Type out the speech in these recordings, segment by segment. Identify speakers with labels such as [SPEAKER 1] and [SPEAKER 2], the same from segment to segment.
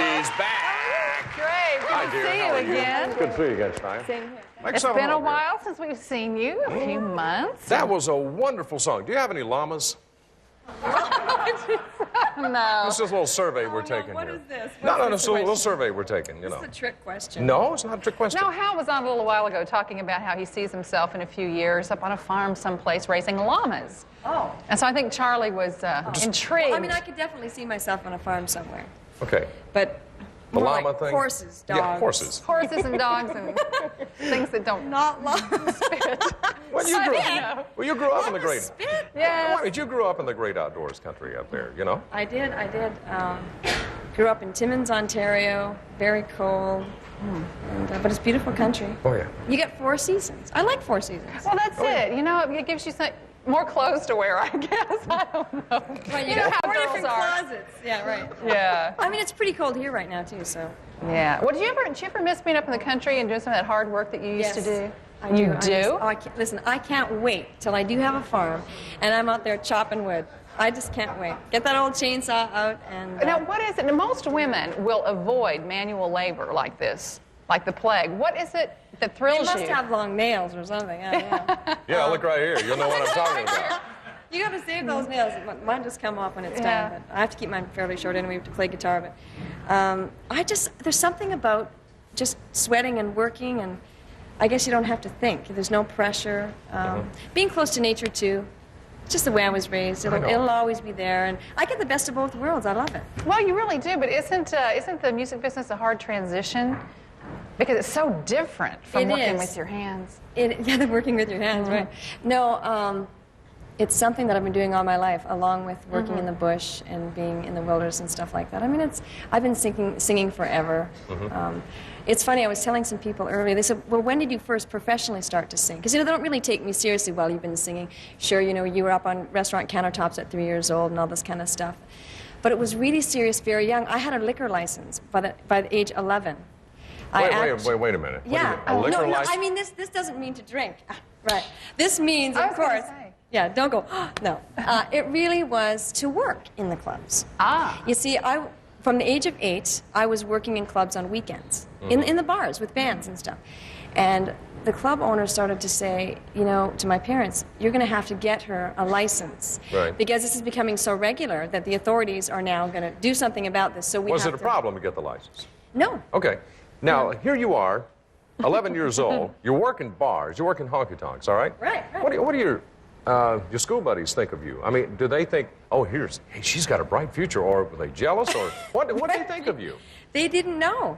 [SPEAKER 1] she's back.
[SPEAKER 2] Great. Good to see you again.
[SPEAKER 1] Good to see you again, Shania.
[SPEAKER 2] Same here. It's been a while since we've seen you, a few months.
[SPEAKER 1] That was a wonderful song. Do you have any llamas?
[SPEAKER 2] No.
[SPEAKER 1] This is a little survey we're taking
[SPEAKER 3] what
[SPEAKER 1] here.
[SPEAKER 3] is this?
[SPEAKER 1] No,
[SPEAKER 3] What's
[SPEAKER 1] no,
[SPEAKER 3] this
[SPEAKER 1] it's a little
[SPEAKER 3] question?
[SPEAKER 1] survey we're taking, you know.
[SPEAKER 3] This is a trick question.
[SPEAKER 1] No, it's not a trick question.
[SPEAKER 2] No, Hal was on a little while ago talking about how he sees himself in a few years up on a farm someplace raising llamas.
[SPEAKER 3] Oh.
[SPEAKER 2] And so I think Charlie was intrigued.
[SPEAKER 3] Well, I mean, I could definitely see myself on a farm somewhere.
[SPEAKER 1] Okay.
[SPEAKER 3] But
[SPEAKER 1] The
[SPEAKER 3] more
[SPEAKER 1] llama
[SPEAKER 3] like
[SPEAKER 1] thing?
[SPEAKER 3] horses, dogs.
[SPEAKER 1] Yeah, horses.
[SPEAKER 2] Horses and dogs and things that don't
[SPEAKER 3] Not llamas.
[SPEAKER 2] spit.
[SPEAKER 1] Well, you grew up in the great...
[SPEAKER 3] Spit?
[SPEAKER 2] Yes.
[SPEAKER 1] You grew up in the great outdoors country up there, you know?
[SPEAKER 3] I did. Grew up in Timmins, Ontario. Very cold. But it's beautiful country.
[SPEAKER 1] Oh, yeah.
[SPEAKER 3] You get 4 seasons. I like 4 seasons.
[SPEAKER 2] Well, that's it. You know, it gives you more clothes to wear, I guess. I don't know.
[SPEAKER 3] Right,
[SPEAKER 2] You know how
[SPEAKER 3] 4
[SPEAKER 2] girls
[SPEAKER 3] different
[SPEAKER 2] are.
[SPEAKER 3] closets. Yeah, right.
[SPEAKER 2] Yeah.
[SPEAKER 3] I mean, it's pretty cold here right now, too, so.
[SPEAKER 2] Yeah. Well, did you ever miss being up in the country and doing some of that hard work that you used to do?
[SPEAKER 3] I do.
[SPEAKER 2] You do?
[SPEAKER 3] Listen, I can't wait till I do have a farm and I'm out there chopping wood. I just can't wait. Get that old chainsaw out and...
[SPEAKER 2] Now, what is it? Now, most women will avoid manual labor like this, like the plague. What is it that thrills you?
[SPEAKER 3] They must have long nails or something. Yeah.
[SPEAKER 1] Yeah, look right here. You'll know what I'm talking about.
[SPEAKER 3] You got to save those nails. Mine just come off when it's done. But I have to keep mine fairly short anyway to play guitar. But there's something about just sweating and working, and I guess you don't have to think. There's no pressure. Being close to nature too. It's just the way I was raised. It'll always be there, and I get the best of both worlds. I love it.
[SPEAKER 2] Well, you really do. But isn't the music business a hard transition? Because it's so different from working with your hands.
[SPEAKER 3] Yeah, working with your hands, right? No. It's something that I've been doing all my life, along with working in the bush and being in the wilderness and stuff like that. I mean, I've been singing forever. It's funny, I was telling some people earlier, they said, well, when did you first professionally start to sing? Because, they don't really take me seriously while you've been singing. Sure, you were up on restaurant countertops at 3 years old and all this kind of stuff. But it was really serious very young. I had a liquor license by the age 11.
[SPEAKER 1] Wait a minute.
[SPEAKER 3] Yeah.
[SPEAKER 1] A liquor license?
[SPEAKER 3] I mean, this doesn't mean to drink. Right. This means, of course... Yeah, don't go, no. It really was to work in the clubs. You see, from the age of 8, I was working in clubs on weekends, in the bars with bands and stuff. And the club owner started to say, to my parents, you're going to have to get her a license.
[SPEAKER 1] Right.
[SPEAKER 3] Because this is becoming so regular that the authorities are now going to do something about this. So
[SPEAKER 1] Was it a problem to get the license?
[SPEAKER 3] No.
[SPEAKER 1] Okay. Now, here you are, 11 years old. You're working bars. You're working honky-tonks, all right?
[SPEAKER 3] Right.
[SPEAKER 1] What do your school buddies think of you? I mean, do they think, oh, hey, she's got a bright future, or were they jealous, or what do they think of you?
[SPEAKER 3] They didn't know.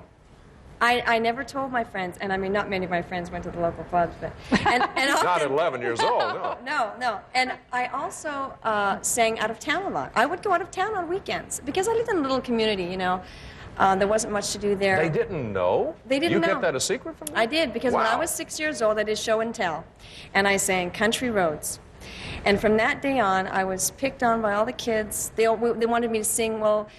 [SPEAKER 3] I never told my friends, and I mean, not many of my friends went to the local clubs, but... And often,
[SPEAKER 1] Not at 11 years old, no.
[SPEAKER 3] No. And I also sang out of town a lot. I would go out of town on weekends, because I lived in a little community, there wasn't much to do there.
[SPEAKER 1] They didn't know?
[SPEAKER 3] They didn't know.
[SPEAKER 1] You kept that a secret from them?
[SPEAKER 3] I did, because when I was 6 years old, I did show and tell, and I sang Country Roads. And from that day on, I was picked on by all the kids. They wanted me to sing, well,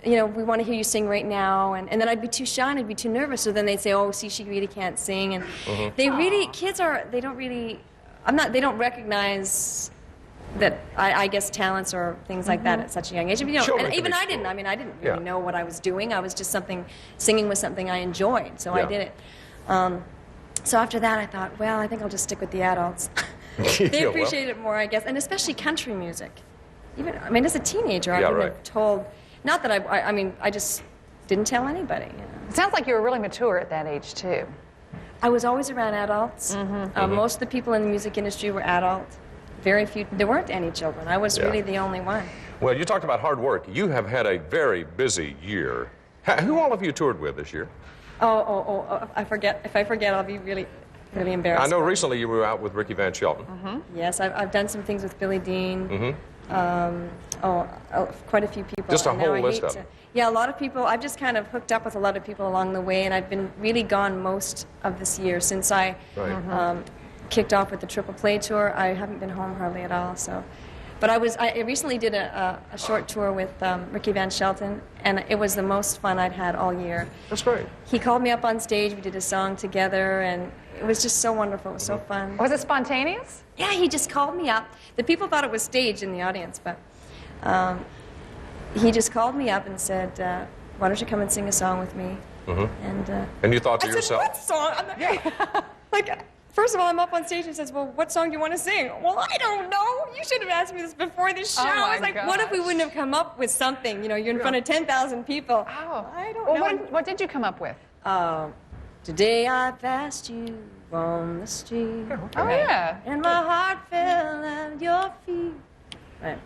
[SPEAKER 3] we want to hear you sing right now. And then I'd be too shy and I'd be too nervous. So then they'd say, oh, see, she really can't sing. And they don't recognize that, I guess, talents or things like that at such a young age. And even I didn't. I mean, I didn't really know what I was doing. I was just singing was something I enjoyed. So I did it. So after that, I thought, well, I think I'll just stick with the adults. They appreciate it more, I guess, and especially country music. As a teenager, I would have told, not that I just didn't tell anybody.
[SPEAKER 2] It sounds like you were really mature at that age, too.
[SPEAKER 3] I was always around adults. Most of the people in the music industry were adult. Very few, there weren't any children. I was really the only one.
[SPEAKER 1] Well, you talked about hard work. You have had a very busy year. Who all have you toured with this year?
[SPEAKER 3] If I forget, I'll be really embarrassed.
[SPEAKER 1] I know recently you were out with Ricky Van Shelton.
[SPEAKER 3] Yes, I've done some things with Billy Dean. Quite a few people.
[SPEAKER 1] Just a whole list of them.
[SPEAKER 3] Yeah, a lot of people. I've just kind of hooked up with a lot of people along the way, and I've been really gone most of this year since I kicked off with the Triple Play tour. I haven't been home hardly at all. So, but I recently did a short tour with Ricky Van Shelton, and it was the most fun I'd had all year.
[SPEAKER 1] That's great.
[SPEAKER 3] He called me up on stage. We did a song together, and it was just so wonderful. It was so fun.
[SPEAKER 2] Was it spontaneous?
[SPEAKER 3] Yeah, he just called me up. The people thought it was staged in the audience, but he just called me up and said, why don't you come and sing a song with me?
[SPEAKER 1] And you thought to
[SPEAKER 3] I
[SPEAKER 1] yourself,
[SPEAKER 3] said, what song? I'm not, like, first of all, I'm up on stage and says, well, what song do you want to sing? Well, I don't know. You should have asked me this before the show.
[SPEAKER 2] Oh,
[SPEAKER 3] I was
[SPEAKER 2] my
[SPEAKER 3] like, what if we wouldn't have come up with something? You know, you're in front of 10,000 people.
[SPEAKER 2] Oh.
[SPEAKER 3] I don't
[SPEAKER 2] Well,
[SPEAKER 3] know.
[SPEAKER 2] what did you come up with?
[SPEAKER 3] Today I passed you on the street.
[SPEAKER 2] Oh, yeah.
[SPEAKER 3] And my heart fell at your feet.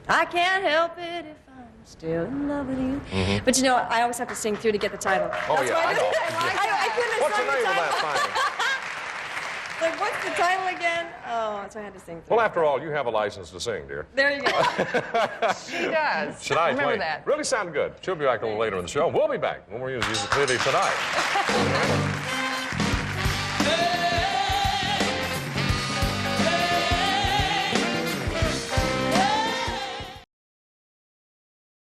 [SPEAKER 3] I can't help it if I'm still in love with you. But you know, I always have to sing through to get the title.
[SPEAKER 1] oh,
[SPEAKER 3] That's
[SPEAKER 1] yeah,
[SPEAKER 3] why
[SPEAKER 1] I know.
[SPEAKER 3] I couldn't have
[SPEAKER 1] What's the
[SPEAKER 3] sung
[SPEAKER 1] name of
[SPEAKER 3] title.
[SPEAKER 1] that thing?
[SPEAKER 3] Like, what's the title again? Oh, so I had to sing through.
[SPEAKER 1] Well, after all, you have a license to sing, dear.
[SPEAKER 3] There you go.
[SPEAKER 2] She does.
[SPEAKER 1] Shania
[SPEAKER 2] Remember
[SPEAKER 1] Twain.
[SPEAKER 2] that.
[SPEAKER 1] Really sounded good. She'll be back a little later in the show. We'll be back when we're using Music City tonight.